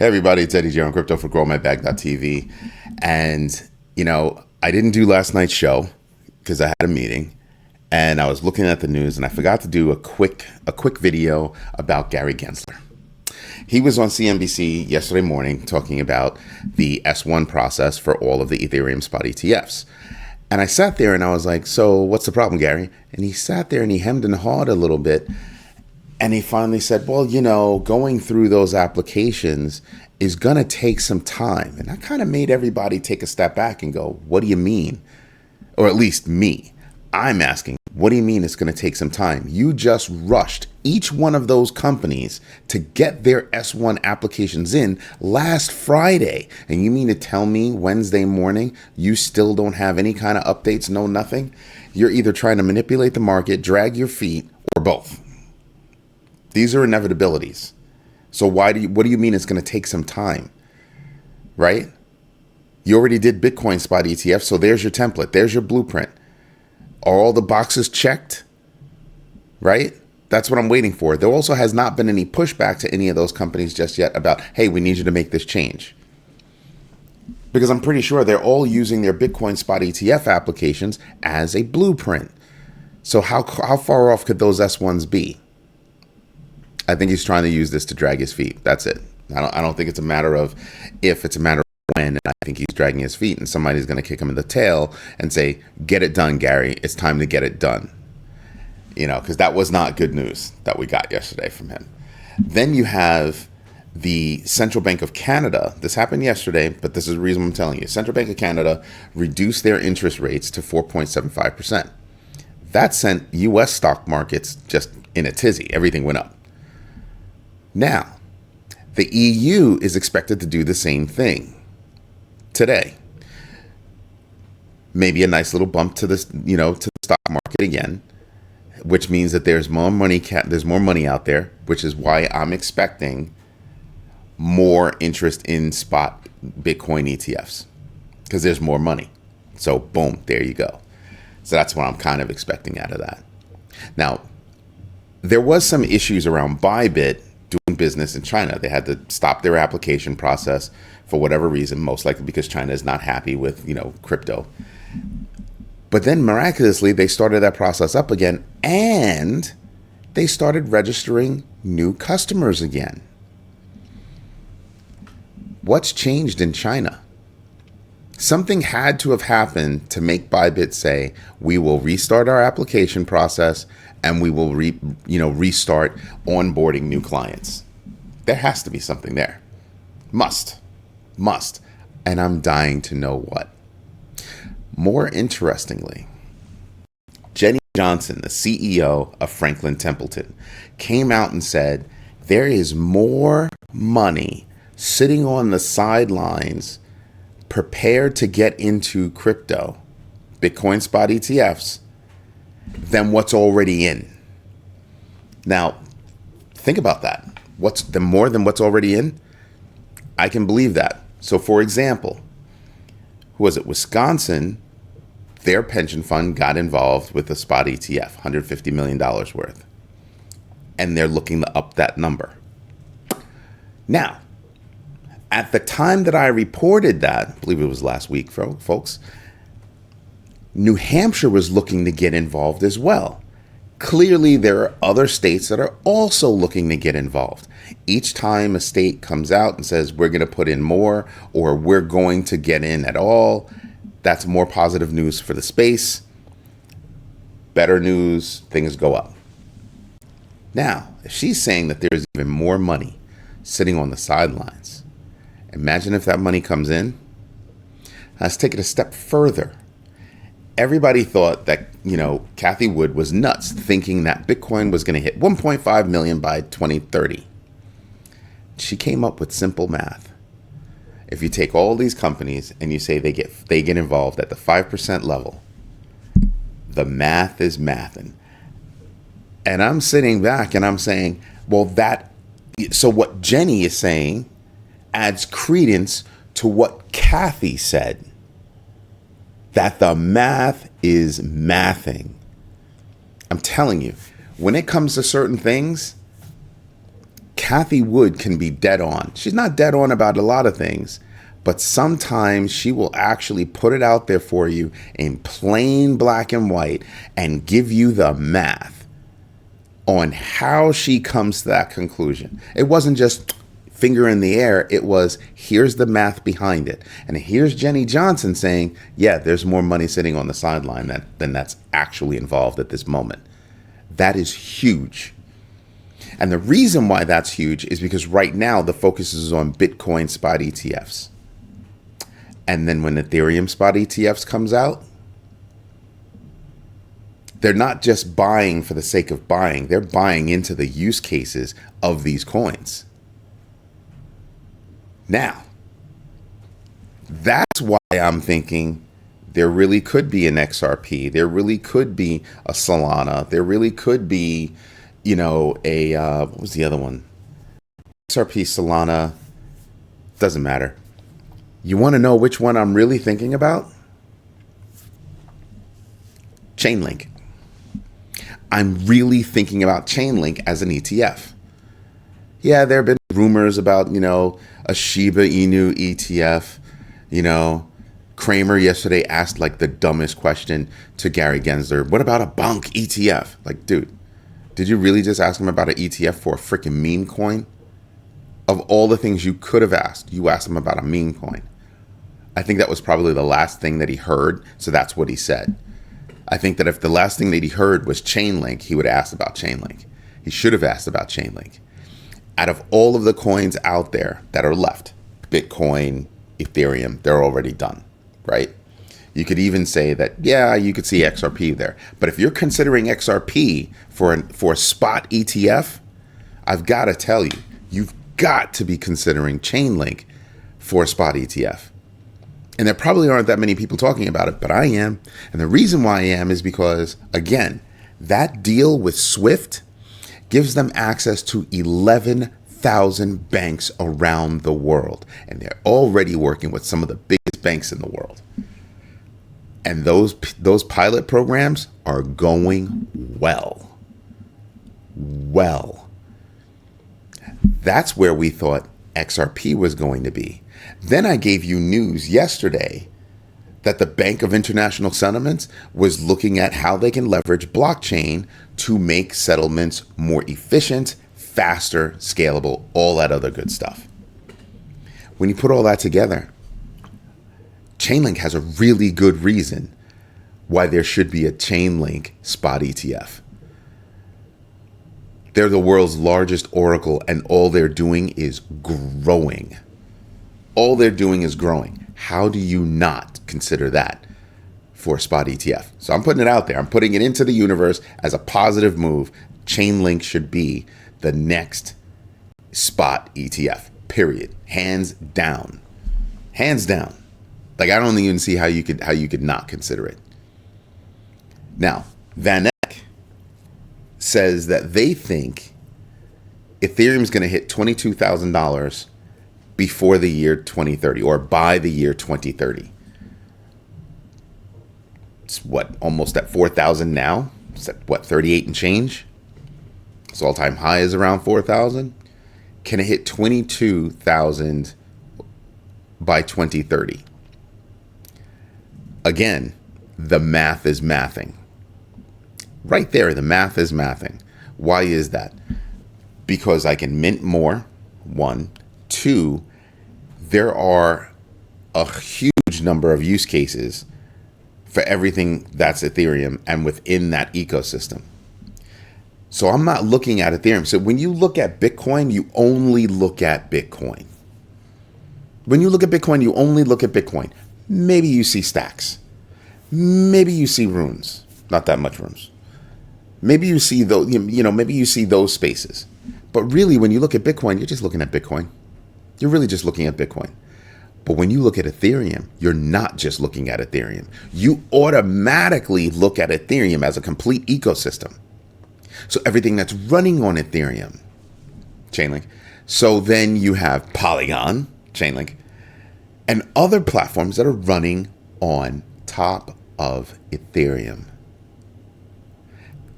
Hey everybody, it's Eddie J on crypto for growmybag.tv. And, I didn't do last night's show because I had a meeting and I was looking at the news and I forgot to do a quick video about Chair Gensler. He was on CNBC yesterday morning talking about the S1 process for all of the Ethereum spot ETFs. And I sat there and I was like, so what's the problem, Gary? And he sat there and he hemmed and hawed a little bit. And he finally said, well, going through those applications is going to take some time. And that kind of made everybody take a step back and go, what do you mean? Or at least me. I'm asking, what do you mean it's going to take some time? You just rushed each one of those companies to get their S1 applications in last Friday. And you mean to tell me Wednesday morning you still don't have any kind of updates, no nothing? You're either trying to manipulate the market, drag your feet, or both. These are inevitabilities. So what do you mean it's going to take some time, right? You already did Bitcoin spot ETF, so there's your template. There's your blueprint. Are all the boxes checked, right? That's what I'm waiting for. There also has not been any pushback to any of those companies just yet about, hey, we need you to make this change. Because I'm pretty sure they're all using their Bitcoin spot ETF applications as a blueprint. So how far off could those S1s be? I think he's trying to use this to drag his feet. That's it. I don't think it's a matter of if, it's a matter of when. And I think he's dragging his feet and somebody's going to kick him in the tail and say, get it done, Gary. It's time to get it done. Because that was not good news that we got yesterday from him. Then you have the Central Bank of Canada. This happened yesterday, but this is the reason I'm telling you. Central Bank of Canada reduced their interest rates to 4.75%. That sent U.S. stock markets just in a tizzy. Everything went up. Now, the EU is expected to do the same thing today. Maybe a nice little bump to this, to the stock market again, which means that there's more money. There's more money out there, which is why I'm expecting more interest in spot Bitcoin ETFs because there's more money. So boom, there you go. So that's what I'm kind of expecting out of that. Now, there was some issues around Bybit doing business in China. They had to stop their application process for whatever reason, most likely because China is not happy with, crypto. But then miraculously, they started that process up again and they started registering new customers again. What's changed in China? Something had to have happened to make Bybit say, we will restart our application process and we will restart onboarding new clients. There has to be something there. Must. And I'm dying to know what. More interestingly, Jenny Johnson, the CEO of Franklin Templeton, came out and said there is more money sitting on the sidelines prepared to get into crypto, Bitcoin spot ETFs, than what's already in. Now, think about that. What's the more than what's already in? I can believe that. So, for example, who was it? Wisconsin, their pension fund got involved with a spot ETF, $150 million worth. And they're looking to up that number. Now, at the time that I reported that, I believe it was last week, folks, New Hampshire was looking to get involved as well. Clearly, there are other states that are also looking to get involved. Each time a state comes out and says, we're going to put in more or we're going to get in at all, that's more positive news for the space. Better news, things go up. Now, if she's saying that there's even more money sitting on the sidelines, imagine if that money comes in. Let's take it a step further. Everybody thought that, Cathie Wood was nuts thinking that Bitcoin was going to hit 1.5 million by 2030. She came up with simple math. If you take all these companies and you say they get involved at the 5% level, the math is mathing. And I'm sitting back and I'm saying, so what Jenny is saying adds credence to what Cathie said. That the math is mathing. I'm telling you, when it comes to certain things, Kathy Wood can be dead on. She's not dead on about a lot of things, but sometimes she will actually put it out there for you in plain black and white and give you the math on how she comes to that conclusion. It wasn't just finger in the air. It was, here's the math behind it. And here's Jenny Johnson saying, yeah, there's more money sitting on the sideline than that's actually involved at this moment. That is huge. And the reason why that's huge is because right now the focus is on Bitcoin spot ETFs. And then when Ethereum spot ETFs comes out, they're not just buying for the sake of buying. They're buying into the use cases of these coins. Now, that's why I'm thinking there really could be an XRP. There really could be a Solana. There really could be, what was the other one? XRP, Solana, doesn't matter. You want to know which one I'm really thinking about? Chainlink. I'm really thinking about Chainlink as an ETF. Yeah, there have been rumors about, a Shiba Inu ETF. Kramer yesterday asked like the dumbest question to Gary Gensler. What about a Bonk ETF? Like, dude, did you really just ask him about an ETF for a freaking meme coin? Of all the things you could have asked, you asked him about a meme coin. I think that was probably the last thing that he heard, so that's what he said. I think that if the last thing that he heard was Chainlink, he would have asked about Chainlink. He should have asked about Chainlink. Out of all of the coins out there that are left, Bitcoin, Ethereum, they're already done, right? You could even say that, yeah, you could see XRP there. But if you're considering XRP for a spot ETF, I've got to tell you, you've got to be considering Chainlink for a spot ETF. And there probably aren't that many people talking about it, but I am. And the reason why I am is because, again, that deal with Swift gives them access to 11,000 banks around the world. And they're already working with some of the biggest banks in the world. And those pilot programs are going well. Well. That's where we thought XRP was going to be. Then I gave you news yesterday that the Bank of International Settlements was looking at how they can leverage blockchain to make settlements more efficient, faster, scalable, all that other good stuff. When you put all that together, Chainlink has a really good reason why there should be a Chainlink spot ETF. They're the world's largest oracle, and all they're doing is growing. All they're doing is growing. How do you not consider that for a spot ETF? So I'm putting it out there. I'm putting it into the universe as a positive move. Chainlink should be the next spot ETF, period. Hands down. Hands down. Like, I don't even see how you could not consider it. Now, VanEck says that they think Ethereum's going to hit $22,000 before the year 2030, or by the year 2030. It's what, almost at 4,000 now? It's at what, 38 and change? Its all-time high is around 4,000. Can it hit 22,000 by 2030? Again, the math is mathing. Right there, the math is mathing. Why is that? Because I can mint more, one. Two, there are a huge number of use cases for everything that's Ethereum and within that ecosystem. So I'm not looking at Ethereum. So when you look at Bitcoin, you only look at Bitcoin. When you look at Bitcoin, you only look at Bitcoin. Maybe you see stacks. Maybe you see runes. Not that much runes. Maybe you see those, maybe you see those spaces. But really, when you look at Bitcoin, you're just looking at Bitcoin. You're really just looking at Bitcoin. But when you look at Ethereum, you're not just looking at Ethereum. You automatically look at Ethereum as a complete ecosystem. So everything that's running on Ethereum, Chainlink. So then you have Polygon, Chainlink, and other platforms that are running on top of Ethereum.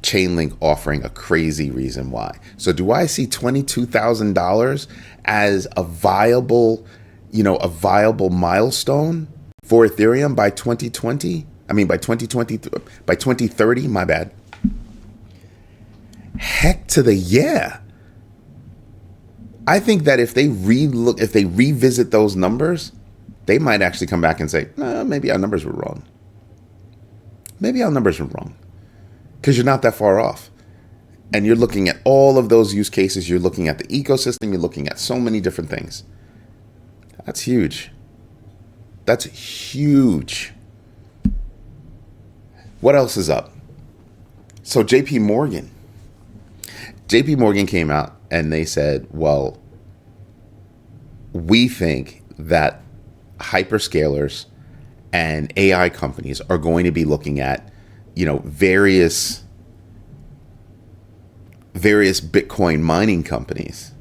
Chainlink offering a crazy reason why. So do I see $22,000 as a viable milestone for Ethereum by 2020? I mean, by 2020, by 2030, my bad. Heck to the yeah. I think that if they revisit those numbers, they might actually come back and say, maybe our numbers were wrong. Maybe our numbers were wrong. Because you're not that far off. And you're looking at all of those use cases. You're looking at the ecosystem. You're looking at so many different things. That's huge. That's huge. What else is up? So JPMorgan came out and they said, well, we think that hyperscalers and AI companies are going to be looking at, various Bitcoin mining companies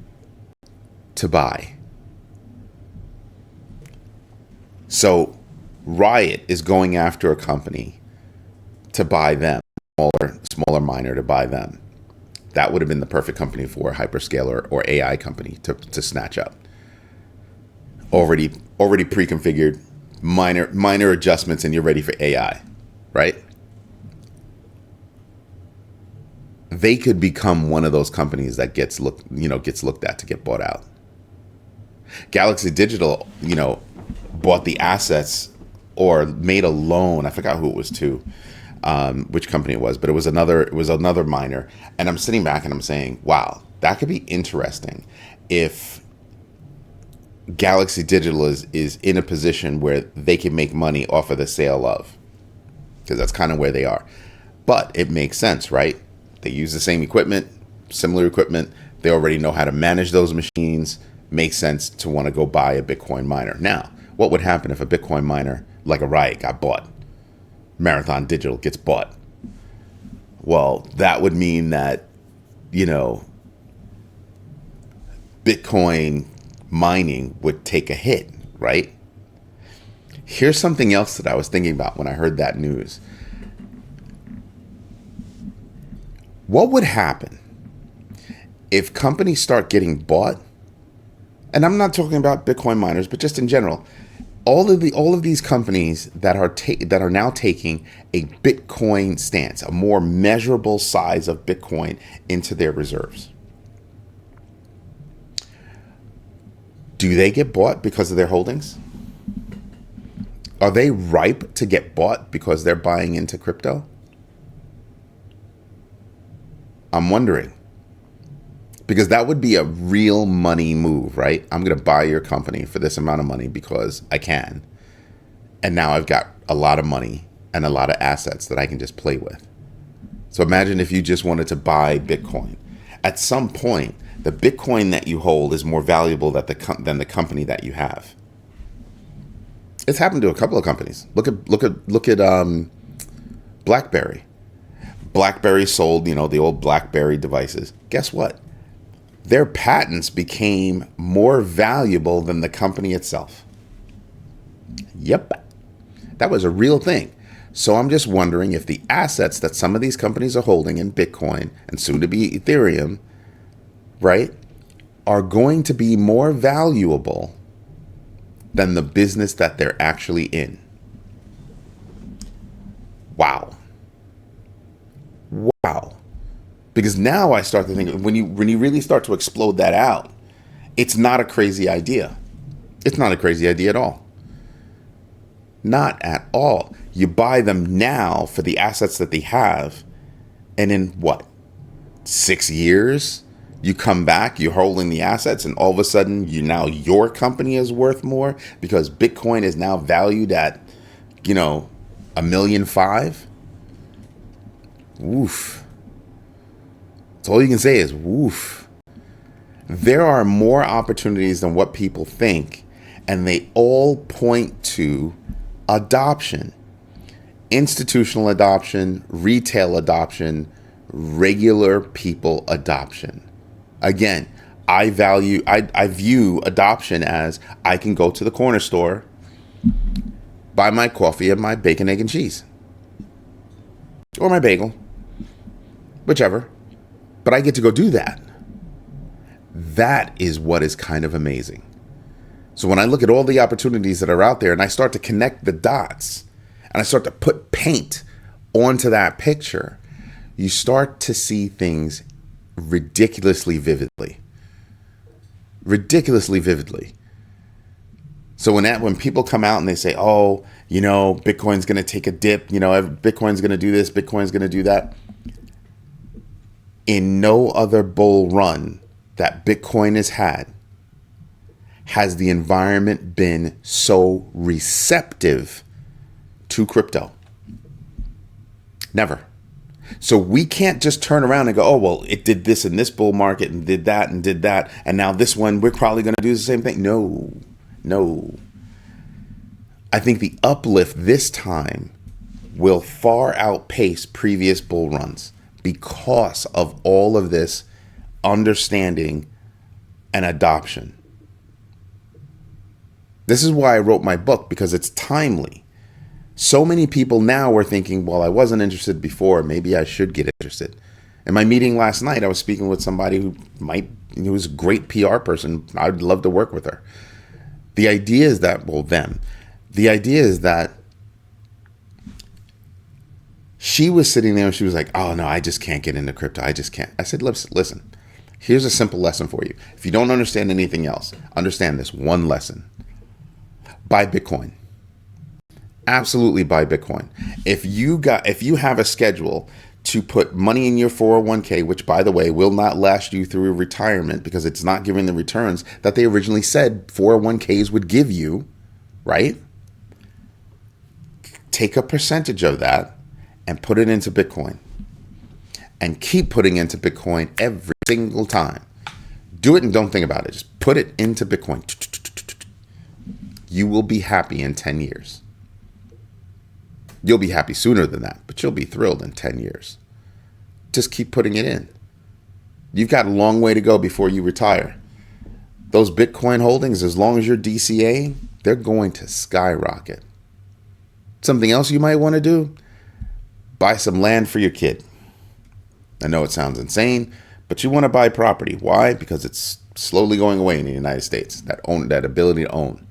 to buy. So Riot is going after a company to buy them, smaller miner to buy them. That would have been the perfect company for a hyperscaler or AI company to snatch up. Already pre-configured, minor adjustments, and you're ready for AI, right? They could become one of those companies that gets looked at to get bought out. Galaxy Digital, bought the assets or made a loan. I forgot who it was to, which company it was, but it was another miner. And I'm sitting back and I'm saying, wow, that could be interesting if Galaxy Digital is in a position where they can make money off of the sale of, because that's kind of where they are. But it makes sense, right? They use the same equipment, similar equipment. They already know how to manage those machines. Makes sense to want to go buy a Bitcoin miner. Now, what would happen if a Bitcoin miner like a Riot got bought? Marathon Digital gets bought. Well, that would mean that, Bitcoin mining would take a hit, right? Here's something else that I was thinking about when I heard that news. What would happen if companies start getting bought? And I'm not talking about Bitcoin miners, but just in general, all of these companies that are now taking a Bitcoin stance, a more measurable size of Bitcoin into their reserves. Do they get bought because of their holdings? Are they ripe to get bought because they're buying into crypto? I'm wondering. Because that would be a real money move, right? I'm going to buy your company for this amount of money because I can. And now I've got a lot of money and a lot of assets that I can just play with. So imagine if you just wanted to buy Bitcoin. At some point, the Bitcoin that you hold is more valuable than the company that you have. It's happened to a couple of companies. Look at BlackBerry. BlackBerry sold, the old BlackBerry devices. Guess what? Their patents became more valuable than the company itself. Yep. That was a real thing. So I'm just wondering if the assets that some of these companies are holding in Bitcoin and soon to be Ethereum, right, are going to be more valuable than the business that they're actually in. Wow. Wow. Because now I start to think, when you really start to explode that out, it's not a crazy idea. It's not a crazy idea at all. Not at all. You buy them now for the assets that they have, and in what, 6 years, you come back, you're holding the assets, and all of a sudden, your company is worth more because Bitcoin is now valued at, $1.5 million. Woof. So all you can say is woof. There are more opportunities than what people think, and they all point to adoption. Institutional adoption, retail adoption, regular people adoption. Again, I view adoption as I can go to the corner store, buy my coffee and my bacon, egg, and cheese. Or my bagel. whichever. But I get to go do that. That is what is kind of amazing. So when I look at all the opportunities that are out there and I start to connect the dots and I start to put paint onto that picture, you start to see things ridiculously vividly. Ridiculously vividly. So when people come out and they say, oh, Bitcoin's going to take a dip, Bitcoin's going to do this, Bitcoin's going to do that. In no other bull run that Bitcoin has the environment been so receptive to crypto. Never. So we can't just turn around and go, oh, well, it did this in this bull market and did that. And now this one, we're probably going to do the same thing. No. I think the uplift this time will far outpace previous bull runs because of all of this understanding and adoption. This is why I wrote my book, because it's timely. So many people now are thinking, well, I wasn't interested before. Maybe I should get interested. In my meeting last night, I was speaking with somebody who was a great PR person. I'd love to work with her. The idea is that, the idea is that she was sitting there and she was like, oh no, I just can't get into crypto. I just can't. I said, listen, here's a simple lesson for you. If you don't understand anything else, understand this one lesson. Buy Bitcoin. Absolutely buy Bitcoin. If you have a schedule to put money in your 401k, which by the way will not last you through retirement because it's not giving the returns that they originally said 401ks would give you, right? Take a percentage of that and put it into Bitcoin. And keep putting into Bitcoin every single time. Do it and don't think about it. Just put it into Bitcoin. You will be happy in 10 years. You'll be happy sooner than that, but you'll be thrilled in 10 years. Just keep putting it in. You've got a long way to go before you retire. Those Bitcoin holdings, as long as you're DCA, they're going to skyrocket. Something else you might want to do? Buy some land for your kid. I know it sounds insane, but you want to buy property. Why? Because it's slowly going away in the United States, that ability to own.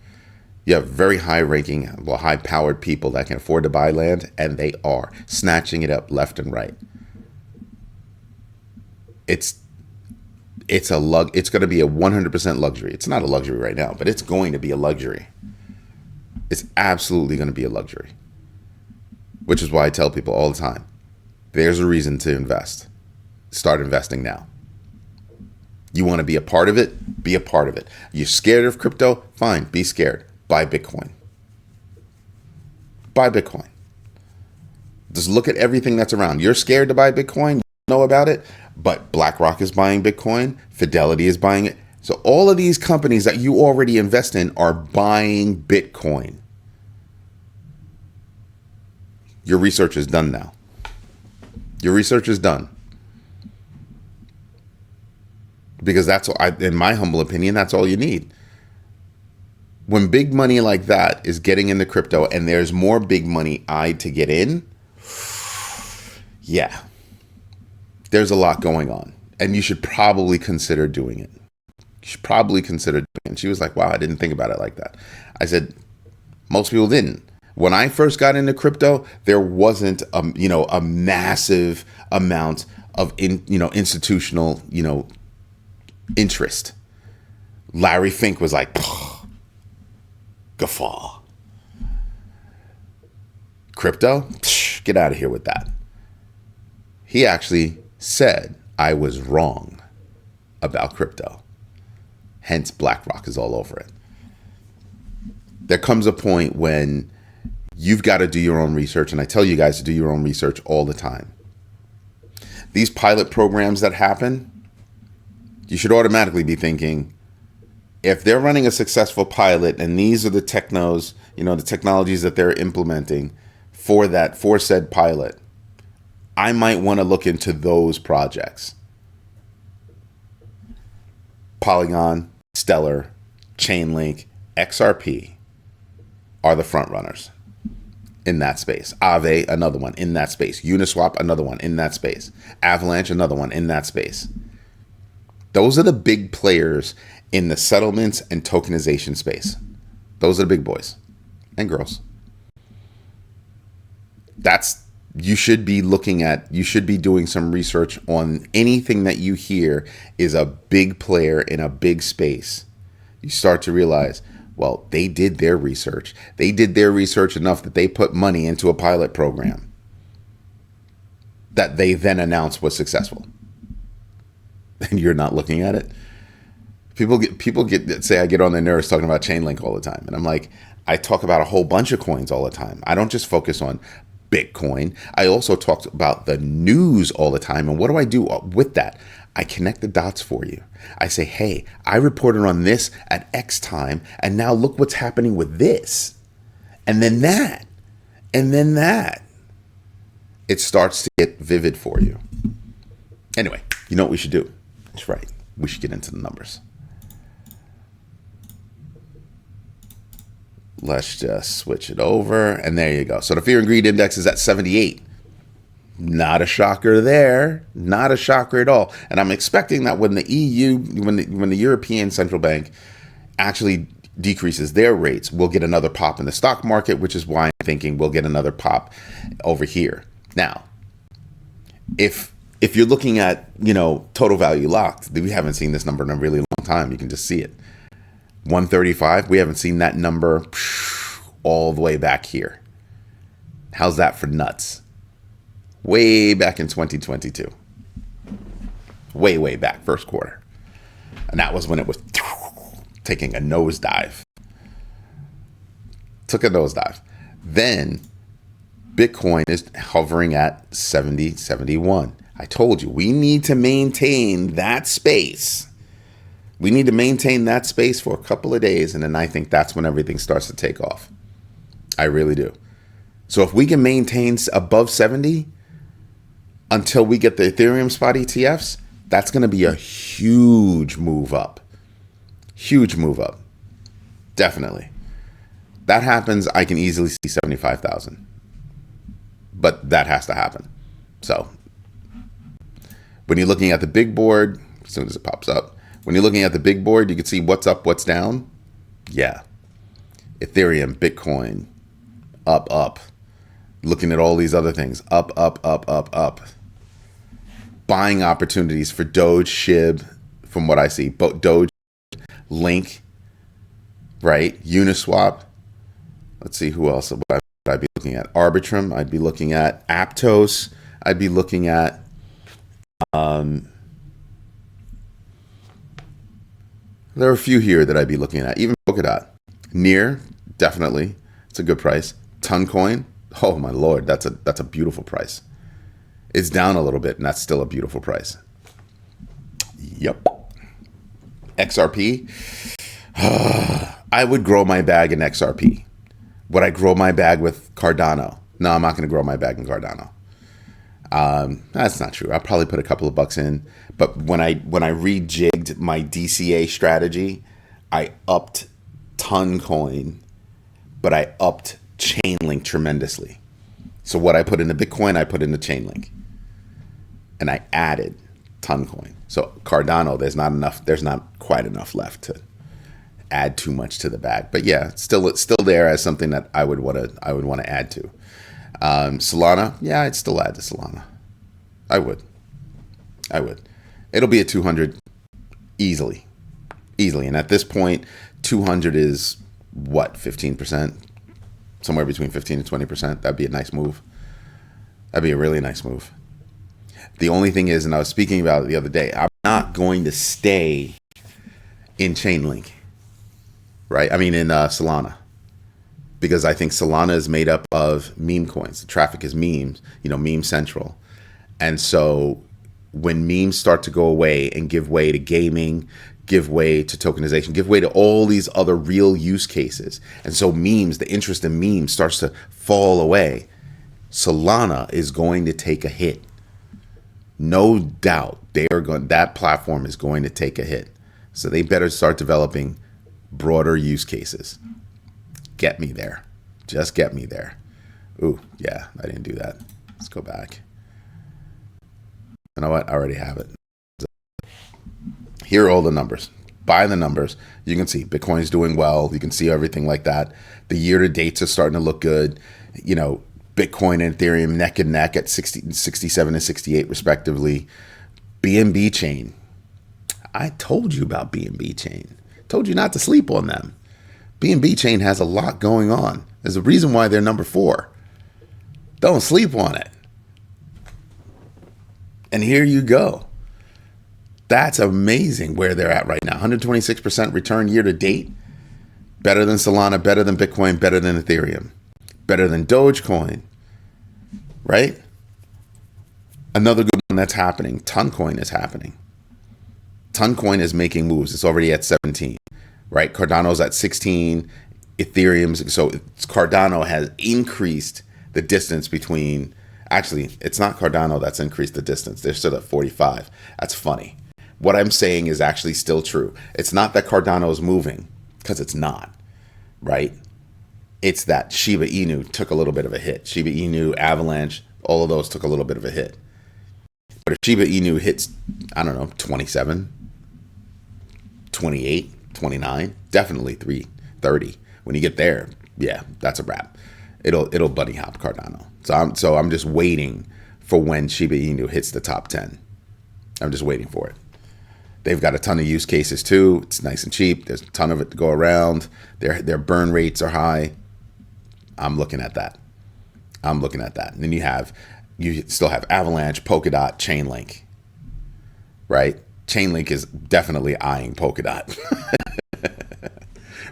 You have very high-powered people that can afford to buy land, and they are snatching it up left and right. It's going to be a 100% luxury. It's not a luxury right now, but it's going to be a luxury. It's absolutely going to be a luxury, which is why I tell people all the time, there's a reason to invest. Start investing now. You want to be a part of it? Be a part of it. You're scared of crypto? Fine, be scared. Buy Bitcoin. Buy Bitcoin. Just look at everything that's around. You're scared to buy Bitcoin? You know about it? But BlackRock is buying Bitcoin. Fidelity is buying it. So all of these companies that you already invest in are buying Bitcoin. Your research is done now. Your research is done. Because in my humble opinion, that's all you need. When big money like that is getting into crypto and there's more big money eyed to get in, yeah, there's a lot going on. And you should probably consider doing it. You should probably consider doing it. And she was like, wow, I didn't think about it like that. I said, most people didn't. When I first got into crypto, there wasn't a massive amount of institutional interest. Larry Fink was like, guffaw. Crypto? Get out of here with that. He actually said I was wrong about crypto. Hence, BlackRock is all over it. There comes a point when you've got to do your own research, and I tell you guys to do your own research all the time. These pilot programs that happen, you should automatically be thinking, if they're running a successful pilot and these are the the technologies that they're implementing for said pilot, I might want to look into those projects. Polygon, Stellar, Chainlink, XRP are the front runners. in that space. Aave, another one in that space. Uniswap, another one in that space. Avalanche, another one in that space. Those are the big players in the settlements and tokenization space. Those are the big boys and girls. You should be doing some research on anything that you hear is a big player in a big space. You start to realize, well, they did their research. They did their research enough that they put money into a pilot program that they then announced was successful. And you're not looking at it. People say I get on their nerves talking about Chainlink all the time. And I'm like, I talk about a whole bunch of coins all the time. I don't just focus on Bitcoin. I also talk about the news all the time. And what do I do with that? I connect the dots for you. I say, hey, I reported on this at X time, and now look what's happening with this. And then that. And then that. It starts to get vivid for you. Anyway, you know what we should do? That's right. We should get into the numbers. Let's just switch it over. And there you go. So the fear and greed index is at 78. Not a shocker there. Not a shocker at all. And I'm expecting that when the European Central Bank actually decreases their rates, we'll get another pop in the stock market, which is why I'm thinking we'll get another pop over here. Now, if you're looking at, total value locked, we haven't seen this number in a really long time. You can just see it. 135, we haven't seen that number all the way back here. How's that for nuts? Way back in 2022. Way back, first quarter. And that was when it was taking a nosedive. Took a nosedive. Then Bitcoin is hovering at 70, 71. I told you, we need to maintain that space. We need to maintain that space for a couple of days, and then I think that's when everything starts to take off. I really do. So if we can maintain above 70 until we get the Ethereum spot ETFs, that's going to be a huge move up. Huge move up. Definitely. That happens, I can easily see 75,000. But that has to happen. So when you're looking at the big board, as soon as it pops up, when you're looking at the big board, you can see what's up, what's down. Yeah. Ethereum, Bitcoin, up. Looking at all these other things, up. Buying opportunities for Doge, SHIB, from what I see. Doge, Link, right? Uniswap. Let's see who else would I be looking at. Arbitrum, I'd be looking at. Aptos, I'd be looking at. There are a few here that I'd be looking at. Even Polkadot. Near, definitely. It's a good price. Toncoin. Oh my Lord, that's a beautiful price. It's down a little bit, and that's still a beautiful price. Yep. XRP. I would grow my bag in XRP. Would I grow my bag with Cardano? No, I'm not going to grow my bag in Cardano. That's not true. I'll probably put a couple of bucks in. But when I rejigged my DCA strategy, I upped Toncoin, but I upped Chainlink tremendously. So what I put into Bitcoin, I put into Chainlink. And I added Toncoin. So Cardano, there's not quite enough left to add too much to the bag. But yeah, it's still there as something that I would want to add to. Solana, yeah, I'd still add to Solana. I would. It'll be at 200 easily. And at this point, 200 is what, 15%? Somewhere between 15 and 20%. That'd be a nice move. That'd be a really nice move. The only thing is, and I was speaking about it the other day, I'm not going to stay in Chainlink, right? I mean, in Solana. Because I think Solana is made up of meme coins. The traffic is memes, meme central. And so when memes start to go away and give way to gaming, give way to tokenization, give way to all these other real use cases, and so memes, the interest in memes starts to fall away, Solana is going to take a hit. No doubt that platform is going to take a hit. So they better start developing broader use cases. Get me there. Just get me there. Ooh, yeah, I didn't do that. Let's go back. You know what? I already have it. Here are all the numbers. By the numbers, you can see Bitcoin's doing well. You can see everything like that. The year-to-dates are starting to look good. You know, Bitcoin and Ethereum neck and neck at 60, 67 and 68 respectively. BNB chain. I told you about BNB chain. Told you not to sleep on them. BNB chain has a lot going on. There's a reason why they're number 4. Don't sleep on it. And here you go. That's amazing where they're at right now. 126% return year to date. Better than Solana, better than Bitcoin, better than Ethereum, better than Dogecoin, right? Another good one that's happening, Toncoin is happening. Toncoin is making moves. It's already at 17, right? Cardano's at 16, Ethereum's, so Cardano has increased the distance between, actually, it's not Cardano that's increased the distance. They're still at 45. That's funny. What I'm saying is actually still true. It's not that Cardano is moving, because it's not, right? It's that Shiba Inu took a little bit of a hit. Shiba Inu, Avalanche, all of those took a little bit of a hit. But if Shiba Inu hits, I don't know, 27, 28, 29, definitely 330. When you get there, yeah, that's a wrap. It'll bunny hop Cardano. So I'm just waiting for when Shiba Inu hits the top 10. I'm just waiting for it. They've got a ton of use cases too. It's nice and cheap. There's a ton of it to go around. Their burn rates are high. I'm looking at that. And then you still have Avalanche, Polkadot, Chainlink, right? Chainlink is definitely eyeing Polkadot.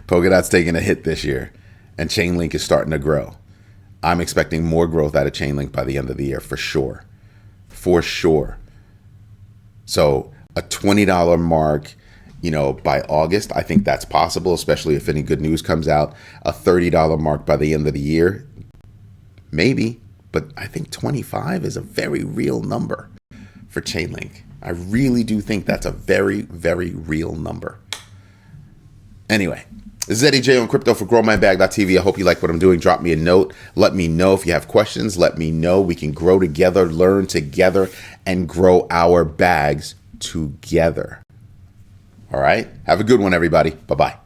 Polkadot's taking a hit this year, and Chainlink is starting to grow. I'm expecting more growth out of Chainlink by the end of the year for sure. For sure. So a $20 mark, by August, I think that's possible, especially if any good news comes out. A $30 mark by the end of the year, maybe, but I think 25 is a very real number for Chainlink. I really do think that's a very, very real number. Anyway, this is Eddie J on crypto for growmybag.tv. I hope you like what I'm doing. Drop me a note. Let me know if you have questions. Let me know. We can grow together, learn together, and grow our bags together. All right. Have a good one, everybody. Bye-bye.